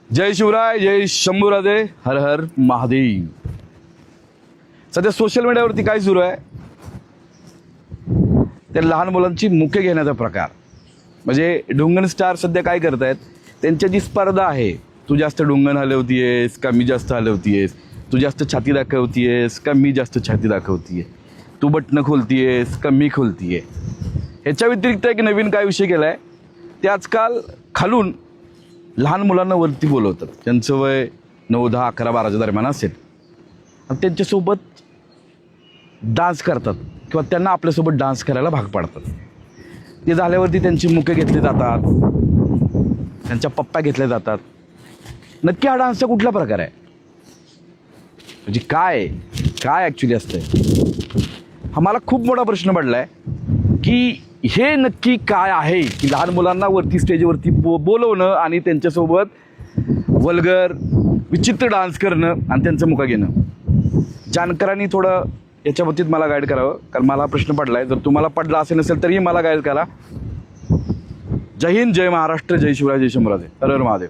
जय शिवराय, जय शंभूराजे, हर हर महादेव. सध्या सोशल मीडियावरती काय सुरू आहे, ते लहान मुलांची मुके घेण्याचा प्रकार. म्हणजे ढुंगण स्टार सध्या काय करतायत, त्यांच्या जी स्पर्धा आहे, तू जास्त ढुंगण हलवतीयेस का मी जास्त हलवतीयेस, तू जास्त छाती दाखवतीयेस का मी जास्त छाती दाखवतीये, तू बटणं खोलतीयेस का मी खोलतीये. ह्याच्या व्यतिरिक्त एक नवीन काय विषय केला आहे, ते आजकाल खालून लहान मुलांना वरती बोलवतात. त्यांचं वय 9, 10, 11, 12च्या दरम्यान असेल आणि त्यांच्यासोबत डान्स करतात किंवा त्यांना आपल्यासोबत डान्स करायला भाग पाडतात. ते झाल्यावरती त्यांची मुके घेतली जातात, त्यांच्या पप्प्या घेतल्या जातात. नक्की हा डान्सचा कुठला प्रकार आहे, म्हणजे काय काय ॲक्च्युली असतंय, हा मला खूप मोठा प्रश्न पडला आहे की हे नक्की काय आहे की लहान मुलांना वरती स्टेजवरती बोलवणं आणि त्यांच्यासोबत वल्गर विचित्र डान्स करणं आणि त्यांचं मुका घेणं. जानकरांनी थोडं याच्या बाबतीत मला गाईड करावं, कारण मला प्रश्न पडला आहे. जर तुम्हाला पडला असेल नसेल तरीही मला गाईड करा. जय हिंद, जय महाराष्ट्र, जय शिवराय, जय शंभूराजे, हर हर महादेव.